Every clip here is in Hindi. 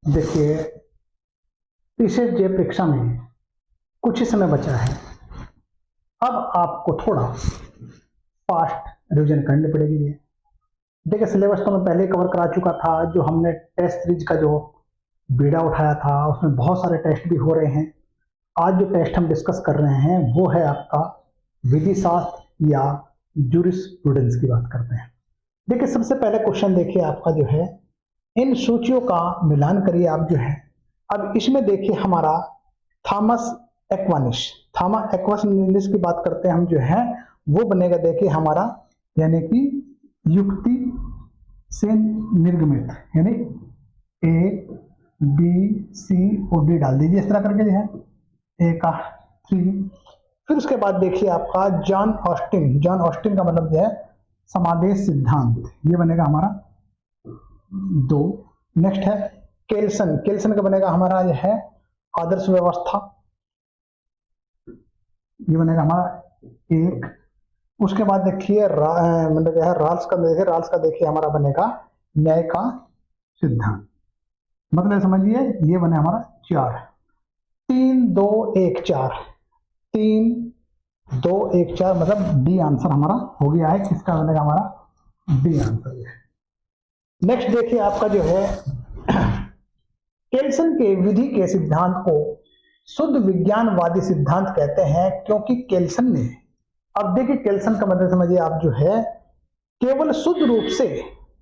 देखिए, तीसरे जे परीक्षा में कुछ ही समय बचा है। अब आपको थोड़ा फास्ट रिवीजन करनी पड़ेगी। देखिए, सिलेबस तो मैं पहले कवर करा चुका था। जो हमने टेस्ट सीरीज का जो बीड़ा उठाया था उसमें बहुत सारे टेस्ट भी हो रहे हैं। आज जो टेस्ट हम डिस्कस कर रहे हैं वो है आपका विधि शास्त्र या जूरिस्प्रूडेंस की बात करते हैं। देखिए, सबसे पहले क्वेश्चन देखिए आपका जो है, इन सूचियों का मिलान करिए आप जो है। अब इसमें देखिए हमारा थॉमस एक्वानिस की बात करते हैं हम जो है, वो बनेगा देखिए हमारा, यानी कि युक्ति से निर्गमित, यानी ए बी सी और डी डाल दीजिए इस तरह करके जो है, ए का 3। फिर उसके बाद देखिए आपका जॉन ऑस्टिन का मतलब जो है समादेश सिद्धांत, ये बनेगा हमारा 2। नेक्स्ट है केल्सन का बनेगा हमारा जो है आदर्श व्यवस्था, ये बनेगा हमारा 1। उसके बाद देखिए मतलब जो है राल्स का देखिए हमारा बनेगा न्याय का सिद्धांत, मतलब समझिए ये बने हमारा 4। 3 2 1 4, 3 2 1 4, मतलब डी आंसर हमारा हो गया है। किसका बनेगा हमारा डी आंसर है। नेक्स्ट देखिए आपका जो है केल्सन के विधि के सिद्धांत को शुद्ध विज्ञानवादी सिद्धांत कहते हैं, क्योंकि केल्सन ने, अब देखिए केल्सन का मतलब समझिए आप जो है, केवल शुद्ध रूप से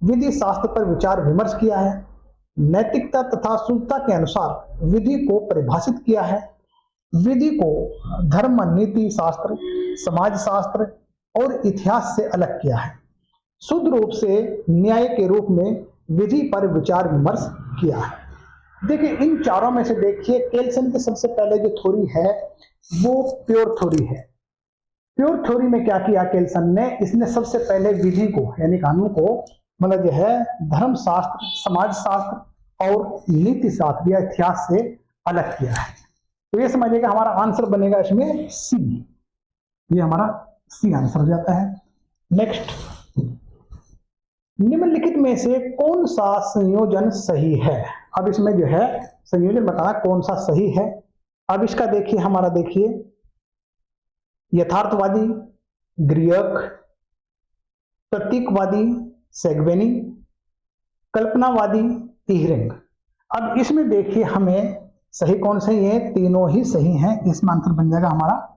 विधि शास्त्र पर विचार विमर्श किया है, नैतिकता तथा शुद्धता के अनुसार विधि को परिभाषित किया है, विधि को धर्म, नीति शास्त्र, समाज शास्त्र और इतिहास से अलग किया है, शुद्ध रूप से न्याय के रूप में विधि पर विचार विमर्श किया है। देखिए, इन चारों में से देखिए केल्सन की सबसे पहले जो थ्योरी है वो प्योर थ्योरी है। प्योर थ्योरी में क्या किया केल्सन ने, इसने सबसे पहले विधि को यानी कानून को, मतलब जो है धर्म शास्त्र, समाज शास्त्र और नीति शास्त्र या इतिहास से अलग किया है। तो ये समझिएगा हमारा आंसर बनेगा इसमें सी, ये हमारा सी आंसर हो जाता है। नेक्स्ट, निम्नलिखित में से कौन सा संयोजन सही है। अब इसमें जो है संयोजन बताना कौन सा सही है। अब इसका देखिए हमारा, देखिए यथार्थवादी ग्रीक, प्रतीकवादी सेगवेनी, कल्पनावादी इहरिंग। अब इसमें देखिए हमें सही कौन सही है, तीनों ही सही हैं। इसमें आंसर बन जाएगा हमारा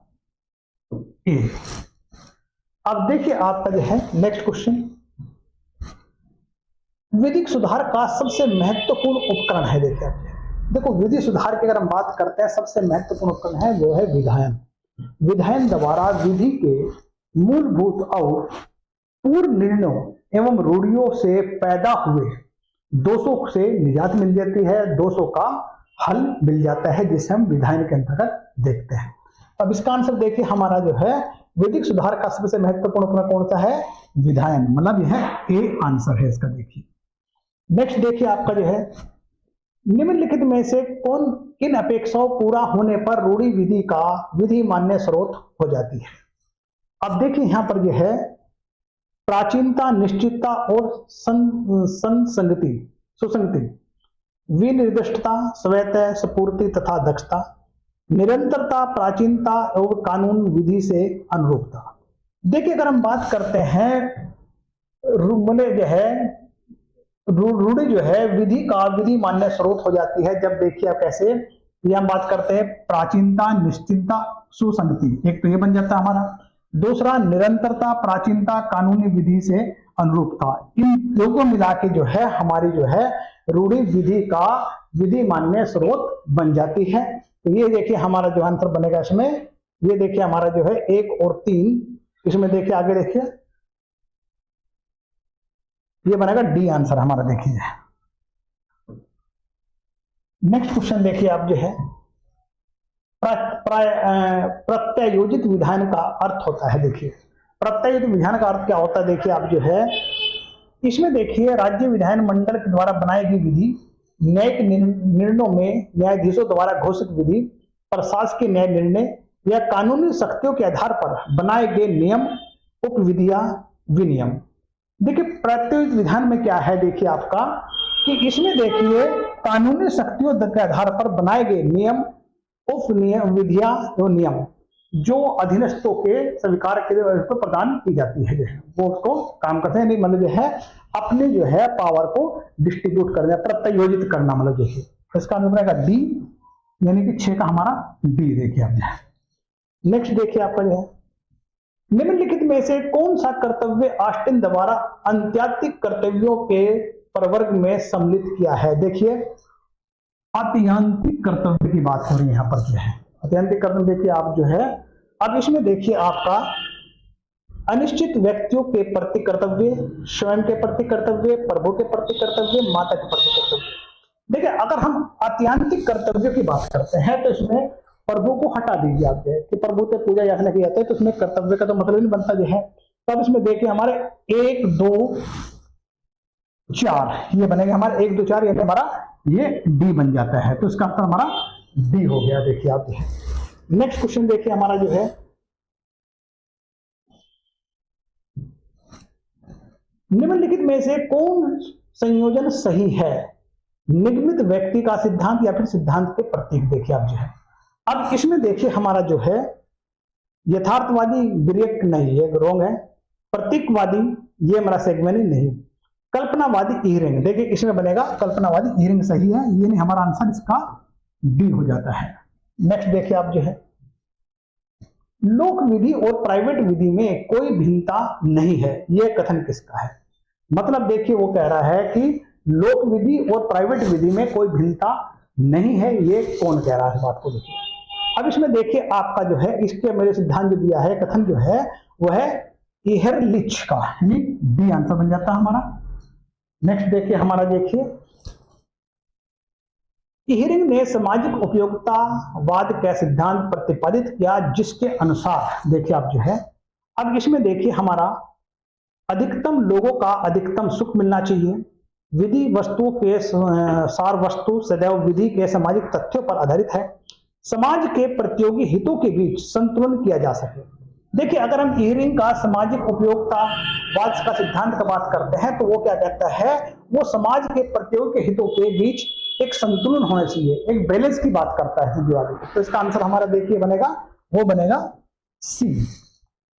ए। अब देखिए आपका जो है नेक्स्ट क्वेश्चन, विधिक सुधार का सबसे महत्वपूर्ण उपकरण है। देखो विधि सुधार की अगर हम बात करते हैं, सबसे महत्वपूर्ण उपकरण है वो है विधायन। विधायन द्वारा विधि के मूलभूत और पूर्व निर्णयों एवं रूढ़ियों से पैदा हुए दोषों से निजात मिल जाती है, दोषों का हल मिल जाता है, जिसे हम विधायन के अंतर्गत देखते हैं। अब इसका आंसर देखिए हमारा जो है, विधिक सुधार का सबसे महत्वपूर्ण उपकरण कौन सा है, विधायन, मतलब यह ए आंसर है इसका। देखिए नेक्स्ट देखिए आपका जो है, निम्नलिखित में से कौन किन अपेक्षाओं पूरा होने पर रूढ़ि विधि का विधि मान्य स्रोत हो जाती है। अब देखिए यहां पर जो है प्राचीनता, निश्चितता और सुसंगति, विनिर्दिष्टता, स्वतः स्फूर्ति तथा दक्षता, निरंतरता, प्राचीनता और कानून विधि से अनुरूपता। देखिए अगर हम बात करते हैं जो है रूढ़ि जो है विधि का विधि मान्य स्रोत हो जाती है जब, देखिए आप कैसे, ये हम बात करते हैं प्राचीनता, निश्चितता, सुसंगति, एक तो ये बन जाता है हमारा। दूसरा निरंतरता, प्राचीनता, कानूनी विधि से अनुरूपता, इन दो को मिला के जो है हमारी जो है रूढ़ि विधि का विधि मान्य स्रोत बन जाती है। तो ये देखिए हमारा जो आंसर बनेगा इसमें, ये देखिए हमारा जो है 1 और 3, इसमें देखिए आगे देखिए ये बनेगा डी आंसर हमारा। देखिए नेक्स्ट क्वेश्चन देखिए आप जो है, प्रत्यायोजित विधान का अर्थ होता है। देखिए प्रत्यायोजित विधान का अर्थ क्या होता है, देखिए आप जो है इसमें देखिए राज्य विधान मंडल के द्वारा बनाई गई विधि, न्यायिक निर्णयों में न्यायाधीशों द्वारा घोषित विधि, प्रशासकीय न्याय निर्णय या कानूनी शक्तियों के आधार पर बनाए गए नियम, उपविधियां, विनियम। देखिए प्रत्यायोजित विधान में क्या है, देखिए आपका कि इसमें देखिए कानूनी शक्तियों के आधार पर बनाए गए नियम, विधियां एवं नियम जो अधीनस्थों के स्वीकार के लिए उसको प्रदान की जाती है, वो उसको काम करते हैं। मतलब जो है अपने जो है पावर को डिस्ट्रीब्यूट करना, प्रत्योजित करना, मतलब जो है इसका आंसर बनेगा डी, यानी कि 6 का हमारा डी। देखिए आप नेक्स्ट देखिए आपका जो है निम्नलिखित में से कौन सा कर्तव्य ऑस्टिन द्वारा आत्यंतिक कर्तव्यों के प्रवर्ग में सम्मिलित किया है। देखिए आत्यंतिक कर्तव्य की बात हो रही है यहाँ पर जो है आत्यंतिक कर्तव्य। देखिए आप जो है अब इसमें देखिए आपका अनिश्चित व्यक्तियों के प्रति कर्तव्य, स्वयं के प्रति कर्तव्य, प्रभु के प्रति कर्तव्य, माता के प्रति कर्तव्य। देखिए अगर हम आत्यंतिक कर्तव्य की बात करते हैं तो इसमें प्रभु को हटा दीजिए आप जो है कि प्रभु से पूजा याचना की जाती है, तो इसमें कर्तव्य का तो मतलब नहीं बनता जो है। तब इसमें देखिए हमारे 1 2 4 ये बनेगा हमारे 1 2 4, यानी हमारा ये डी बन जाता है, तो इसका आंसर हमारा डी हो गया। देखिए आप जो है नेक्स्ट क्वेश्चन देखिए हमारा जो है निम्नलिखित में से कौन संयोजन सही है, निगमित व्यक्ति का सिद्धांत या फिर सिद्धांत के प्रतीक। देखिए आप जो है अब इसमें देखिए हमारा जो है यथार्थवादी ग्रीक नहीं है, रॉन्ग है। प्रतीकवादी ये हमारा सेगमेनी नहीं। कल्पनावादी ईरिंग, देखिए इसमें बनेगा कल्पनावादी ईरिंग सही है, ये नहीं हमारा आंसर इसका डी हो जाता है। नेक्स्ट देखिए आप जो है लोक विधि और प्राइवेट विधि में कोई भिन्नता नहीं है, यह कथन किसका है। मतलब देखिए वो कह रहा है कि लोक विधि और प्राइवेट विधि में कोई भिन्नता नहीं है, ये कौन कह रहा है इस बात को। देखिए अब इसमें देखिए आपका जो है इसके मेरे सिद्धांत जो दिया है कथन जो है वो है इहरलिच का, यानी डी आंसर बन जाता है हमारा। नेक्स्ट देखिए हमारा देखिए इहरिंग ने सामाजिक उपयोगितावाद का सिद्धांत प्रतिपादित किया जिसके अनुसार देखिए आप जो है अब इसमें देखिए हमारा अधिकतम लोगों का अधिकतम सुख मिलना चाहिए, विधि वस्तु के सार वस्तु सदैव विधि के सामाजिक तथ्यों पर आधारित है, समाज के प्रतियोगी हितों के बीच संतुलन किया जा सके। देखिए अगर हम इहरिंग का सामाजिक उपयोगितावाद का सिद्धांत का बात करते हैं तो वो क्या कहता है, वो समाज के प्रतियोगी हितों के बीच एक संतुलन होना चाहिए, एक बैलेंस की बात करता है तो इसका आंसर हमारा देखिए बनेगा वो बनेगा सी।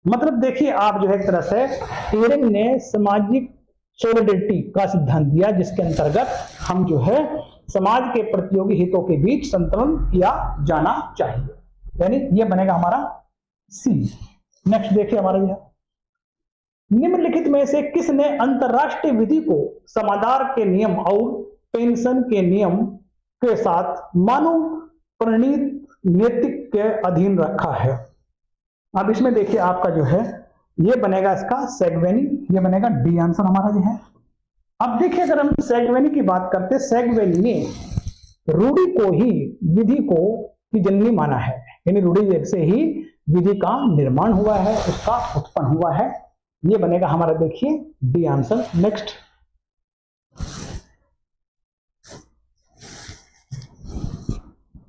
मतलब देखिए आप जो है एक तरह से इहरिंग ने सामाजिक सॉलिडरिटी का सिद्धांत दिया जिसके अंतर्गत हम जो है समाज के प्रतियोगी हितों के बीच संतुलन किया जाना चाहिए, यानी ये बनेगा हमारा सी। नेक्स्ट देखिए हमारा यह निम्नलिखित में से किसने अंतरराष्ट्रीय विधि को समादार के नियम और पेंशन के नियम के साथ मानव प्रणीत नैतिक के अधीन रखा है। अब इसमें देखिए आपका जो है ये बनेगा इसका सेगवेनी, ये बनेगा डी आंसर हमारा जो है। अब देखिए अगर हम सेगवेनी की बात करते हैं, सेगवेनी ने रूढ़ी को ही विधि को की जननी माना है, यानी रूढ़ी से ही विधि का निर्माण हुआ है, उसका उत्पन्न हुआ है, ये बनेगा हमारा देखिए डी आंसर। नेक्स्ट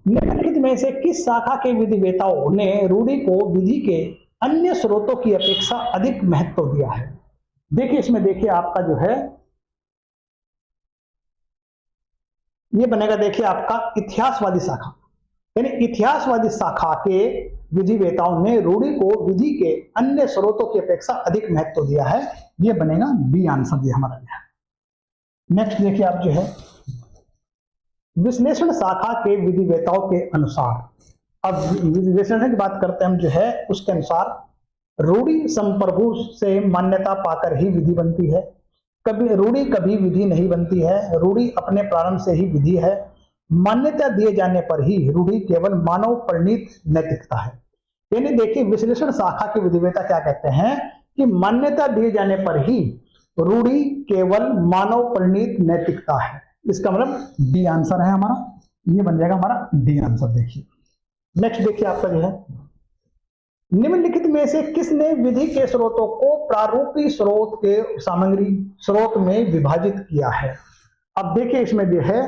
निम्नलिखित में से किस शाखा के विधिवेताओं ने रूढ़ी को विधि के अन्य स्रोतों की अपेक्षा अधिक महत्व दिया है। देखिए इसमें देखिए आपका जो है ये बनेगा देखिए आपका इतिहासवादी शाखा, यानी इतिहासवादी शाखा के विधिवेताओं ने रूढ़ी को विधि के अन्य स्रोतों की अपेक्षा अधिक महत्व दिया है, ये बनेगा बी आंसर दिया हमारा यह। नेक्स्ट देखिए आप जो है विश्लेषण शाखा के विधिवेताओं के अनुसार, अब विश्लेषण की बात करते हैं हम जो है उसके अनुसार रूढ़ी संप्रभु से मान्यता पाकर ही विधि बनती है, कभी रूढ़ी कभी विधि नहीं बनती है, रूढ़ी अपने प्रारंभ से ही विधि है, मान्यता दिए जाने पर ही रूढ़ी केवल मानव परिणीत नैतिकता है। यानी देखिए विश्लेषण शाखा के विधिवेता क्या कहते हैं कि मान्यता दिए जाने पर ही रूढ़ी केवल मानव परिणीत नैतिकता है, इसका मतलब डी आंसर है हमारा, ये बन जाएगा हमारा डी आंसर। देखिए नेक्स्ट देखिए आपका जो है निम्नलिखित में से किसने विधि के स्रोतों को प्रारूपी स्रोत के सामग्री स्रोत में विभाजित किया है। अब देखिए इसमें जो है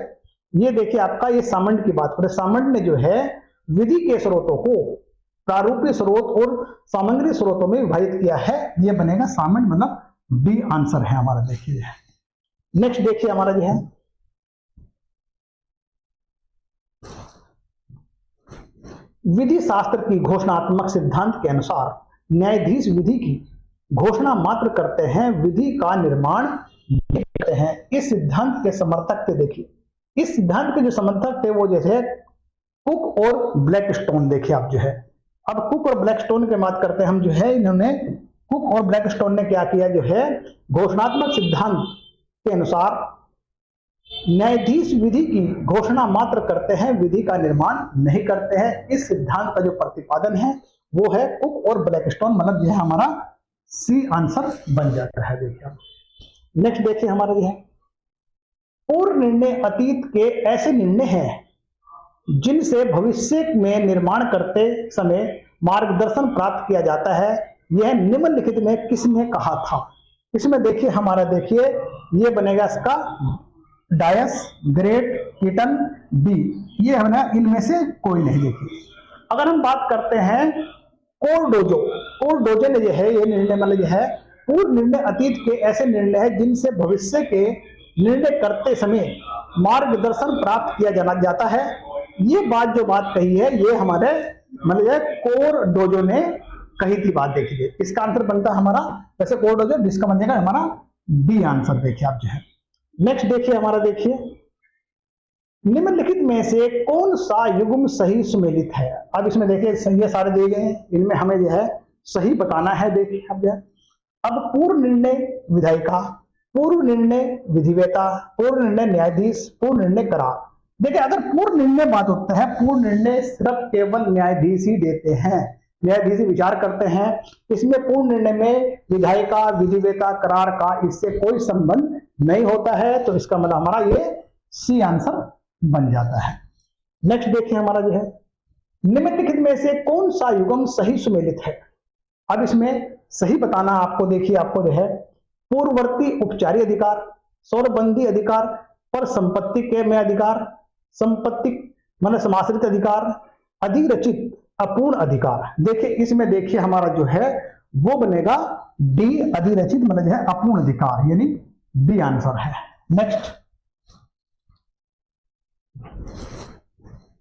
ये देखिए आपका ये सामंड की बात करें, सामंड ने जो है विधि के स्रोतों को प्रारूपी स्रोत और सामग्री स्रोतों में विभाजित किया है, ये बनेगा सामंड, मतलब डी आंसर है हमारा। देखिए नेक्स्ट देखिए हमारा जो है विधि शास्त्र की घोषणात्मक सिद्धांत के अनुसार न्यायाधीश विधि की घोषणा मात्र करते हैं, विधि का निर्माण नहीं करते हैं। इस सिद्धांत के समर्थक थे, देखिए इस सिद्धांत के जो समर्थक थे वो जैसे कुक और ब्लैकस्टोन। देखिए आप जो है, अब कुक और ब्लैकस्टोन की बात करते हैं हम जो है, इन्होंने कुक और ब्लैकस्टोन ने क्या किया जो है, घोषणात्मक सिद्धांत के अनुसार न्यायाधीश विधि की घोषणा मात्र करते हैं, विधि का निर्माण नहीं करते हैं। इस सिद्धांत का जो प्रतिपादन है वो है कुक और ब्लैकस्टोन, मतलब जो है हमारा सी आंसर बन जाता है। देखिए नेक्स्ट देखिए हमारा जो है, पूर्व निर्णय अतीत के ऐसे निर्णय हैं जिनसे भविष्य में निर्माण करते समय मार्गदर्शन प्राप्त किया जाता है। यह निम्नलिखित में किसने कहा था? इसमें देखिए हमारा, देखिए ये बनेगा इसका डायस, ग्रेट, कीटन, डी, ये है ना, इनमें से कोई नहीं। देखिए अगर हम बात करते हैं कोरडोजो ने जो है ये निर्णय, मतलब जो है पूर्व निर्णय अतीत के ऐसे निर्णय है जिनसे भविष्य के निर्णय करते समय मार्गदर्शन प्राप्त किया जाता है। ये बात जो बात कही है ये हमारे मतलब कोरडोजो ने कही थी बात। देखिए इसका आंसर बनता है हमारा वैसे कोरडोजो, जिसका बनेगा हमारा डी आंसर। देखिए आप जो है, नेक्स्ट देखिए हमारा, देखिए निम्नलिखित में से कौन सा युग्म सही सुमेलित है? अब इसमें देखिए ये सारे दिए गए हैं, इनमें हमें जो है सही बताना है। देखिए अब जो है, अब पूर्व निर्णय विधायिका, पूर्व निर्णय विधिवेता, पूर्व निर्णय न्यायाधीश, पूर्व निर्णय करार। देखिए अगर पूर्व निर्णय बात होता है, पूर्व निर्णय सिर्फ केवल न्यायाधीश ही देते हैं, न्यायाधीश विचार करते हैं। इसमें पूर्व निर्णय में विधायिका, विधिवेता, करार का इससे कोई संबंध नहीं होता है, तो इसका मतलब हमारा ये सी आंसर बन जाता है। नेक्स्ट देखिए हमारा जो है, निम्नलिखित में से कौन सा युग्म सही सुमेलित है? अब इसमें सही बताना आपको, देखिए आपको जो है पूर्ववर्ती उपचारी अधिकार, सौरबंदी अधिकार, पर संपत्ति के में अधिकार, संपत्ति मतलब समाश्रित अधिकार, अधिरचित अपूर्ण अधिकार। देखिए इसमें देखिए हमारा जो है वो बनेगा डी, अधिरचित मतलब जो है अपूर्ण अधिकार, यानी डी आंसर है। नेक्स्ट,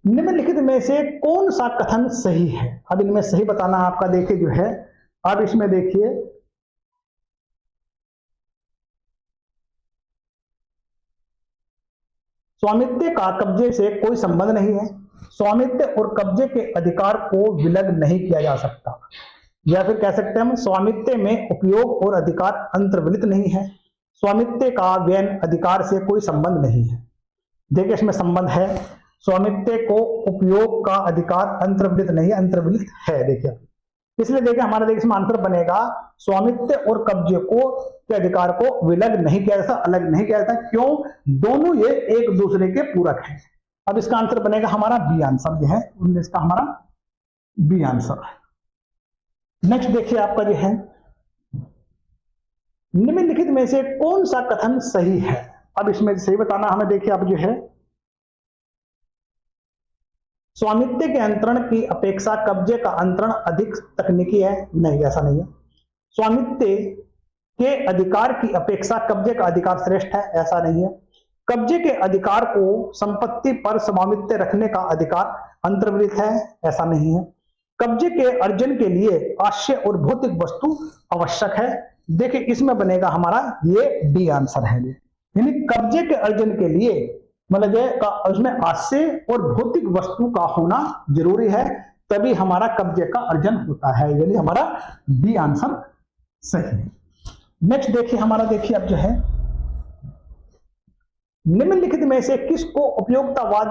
निम्नलिखित में से कौन सा कथन सही है? अब इनमें सही बताना आपका, देखिए जो है, अब इसमें देखिए स्वामित्व का कब्जे से कोई संबंध नहीं है, स्वामित्व और कब्जे के अधिकार को विलग नहीं किया जा सकता, या फिर कह सकते हैं हम स्वामित्व में उपयोग और अधिकार अंतर्वलित नहीं है, स्वामित्व का व्ययन अधिकार से कोई संबंध नहीं है। देखिए इसमें संबंध है, स्वामित्व को उपयोग का अधिकार अंतर्वलित नहीं, अंतर्वलित है। देखिए इसलिए देखिए हमारा, देखिए इसमें आंसर बनेगा स्वामित्व और कब्जे को के अधिकार को विलग नहीं किया जाता, अलग नहीं किया जाता। क्यों? दोनों ये एक दूसरे के पूरक हैं। अब इसका आंसर बनेगा हमारा बी आंसर जो है, 19 का हमारा बी आंसर। नेक्स्ट देखिए आपका जो है, निम्नलिखित में से कौन सा कथन सही है? अब इसमें सही बताना हमें, देखिए अब जो है स्वामित्व के अंतरण की अपेक्षा कब्जे का अंतरण अधिक तकनीकी है। नहीं, ऐसा नहीं है। स्वामित्व के अधिकार की अपेक्षा कब्जे का अधिकार श्रेष्ठ है। ऐसा नहीं है। कब्जे के अधिकार को संपत्ति पर स्वामित्व रखने का अधिकार अंतर्वलित है। ऐसा नहीं है। कब्जे के अर्जन के लिए आश्य और भौतिक वस्तु आवश्यक है। देखिए इसमें बनेगा हमारा ये डी आंसर है, यानी कब्जे के अर्जन के लिए मतलब उसमें आश्य और भौतिक वस्तु का होना जरूरी है, तभी हमारा कब्जे का अर्जन होता है, यानी हमारा डी आंसर सही है। नेक्स्ट देखिए हमारा, देखिए अब जो है, निम्नलिखित में से किसको उपयोगितावाद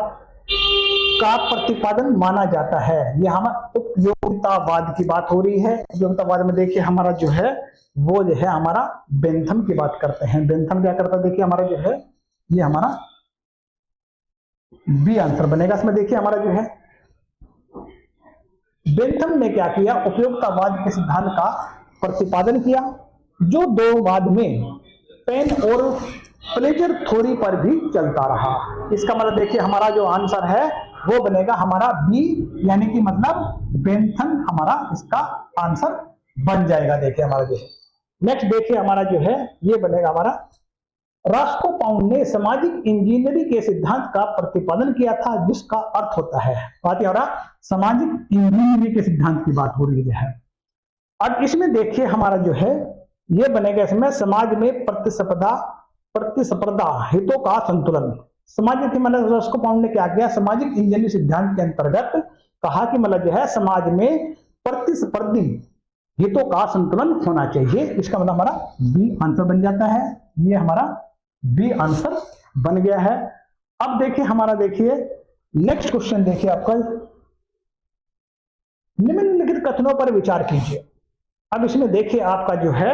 का प्रतिपादन माना जाता है? यह हमारा उपयोगितावाद की बात हो रही है। उपयोगितावाद में देखिए हमारा जो है वो जो है हमारा बेंथम की बात करते हैं। बेंथम क्या करता है? देखिए हमारा जो है ये हमारा बी आंसर बनेगा। इसमें देखिए हमारा जो है बेंथम ने क्या किया? उपयोगितावाद के सिद्धांत का प्रतिपादन किया, जो दो बाद में पेन और प्लेजर थ्योरी पर भी चलता रहा। इसका मतलब देखिए हमारा जो आंसर है वो बनेगा हमारा बी, यानी कि मतलब बेंथम हमारा इसका आंसर बन जाएगा। देखिए हमारा जो है, नेक्स्ट देखिए हमारा जो है ये बनेगा हमारा रास्कोपाउंड ने सामाजिक इंजीनियरिंग के सिद्धांत का प्रतिपादन किया था, जिसका अर्थ होता है, बात हो रहा सामाजिक इंजीनियरिंग के सिद्धांत की बात हो रही है। अब इसमें देखिए हमारा जो है ये बनेगा, इसमें समाज में प्रतिस्पर्धा हितों का संतुलन। सामाजिक मतलब रास्कोपाउंड ने क्या किया, सामाजिक इंजीनियरिंग सिद्धांत के अंतर्गत कहा कि मतलब जो है समाज में प्रतिस्पर्धी हितों का संतुलन होना चाहिए। इसका मतलब हमारा बी आंसर बन जाता है, ये हमारा बी आंसर बन गया है। अब देखिए हमारा, देखिए नेक्स्ट क्वेश्चन देखिए आपका, निम्नलिखित कथनों पर विचार कीजिए। अब इसमें देखिए आपका जो है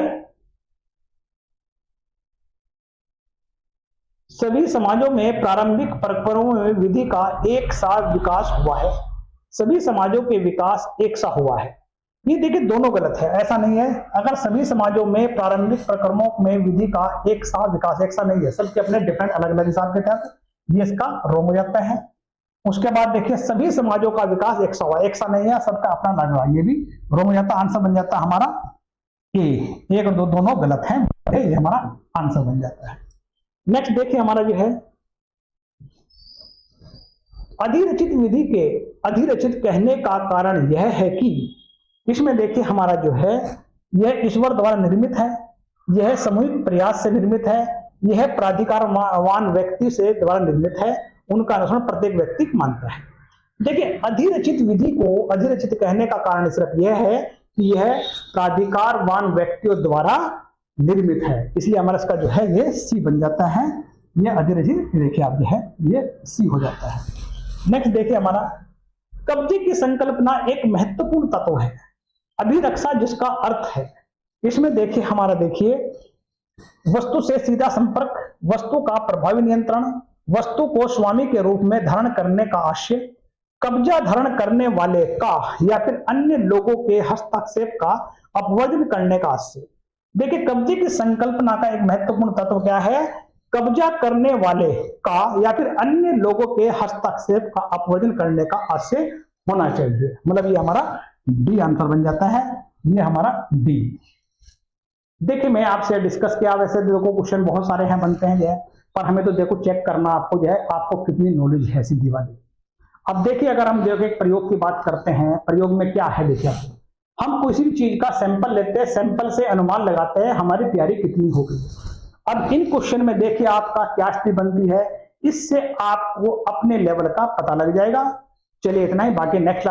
सभी समाजों में प्रारंभिक परंपराओं में विधि का एक साथ विकास हुआ है। सभी समाजों के विकास एक सा हुआ है, ये देखिए दोनों गलत है, ऐसा नहीं है। अगर सभी समाजों में प्रारंभिक प्रक्रमों में विधि का एक साथ विकास, एक सा नहीं है, सबके अपने डिफरेंट अलग अलग हिसाब के तहत, ये इसका रोंग हो जाता है। उसके बाद देखिए सभी समाजों का विकास एक सा हुआ, एक सा नहीं है, सबका अपना अलग हुआ, ये भी रोंग हो जाता है। आंसर बन जाता है हमारा ए, एक और दो दोनों गलत है, ये हमारा आंसर बन जाता है। नेक्स्ट देखिए हमारा जो है अधिरचित विधि के अधिरचित कहने का कारण यह है कि इसमें देखिए हमारा जो है यह ईश्वर द्वारा निर्मित है, यह सामूहिक प्रयास से निर्मित है, यह प्राधिकारवान व्यक्ति से द्वारा निर्मित है, उनका अनुसरण प्रत्येक व्यक्ति मानता है। देखिए अधिरचित विधि को अधिरचित कहने का कारण सिर्फ यह है कि यह प्राधिकारवान व्यक्तियों द्वारा निर्मित है, इसलिए हमारा इसका जो है ये सी बन जाता है, ये अधिरचित, देखिए आप जो है ये सी हो जाता है। नेक्स्ट देखिए हमारा कब्जे की संकल्पना एक महत्वपूर्ण तत्व है, अभिरक्षा जिसका अर्थ है, इसमें देखिए हमारा देखिए वस्तु से सीधा संपर्क, वस्तु का प्रभावी नियंत्रण, वस्तु को स्वामी के रूप में धारण करने का आशय, कब्जा धारण करने वाले का या फिर अन्य लोगों के हस्तक्षेप का अपवर्जन करने का आशय। देखिए कब्जे की संकल्पना का एक महत्वपूर्ण तत्व क्या है, कब्जा करने वाले का या फिर अन्य लोगों के हस्तक्षेप का अपवर्जन करने का आशय होना चाहिए, मतलब ये हमारा डी आंसर बन जाता है, ये हमारा डी। देखिए मैं आपसे डिस्कस किया, वैसे देखो क्वेश्चन बहुत सारे हैं बनते हैं जो है, पर हमें तो देखो चेक करना आपको जो है आपको कितनी नॉलेज है सीधी वाली। अब देखिए अगर हम देखो एक प्रयोग की बात करते हैं, प्रयोग में क्या है देखिए हम किसी भी चीज का सैंपल लेते हैं, सैंपल से अनुमान लगाते हैं हमारी तैयारी कितनी हो गई। अब इन क्वेश्चन में देखिए आपका क्या स्थिति बनती है, इससे आपको अपने लेवल का पता लग जाएगा। चलिए इतना ही, बाकी नेक्स्ट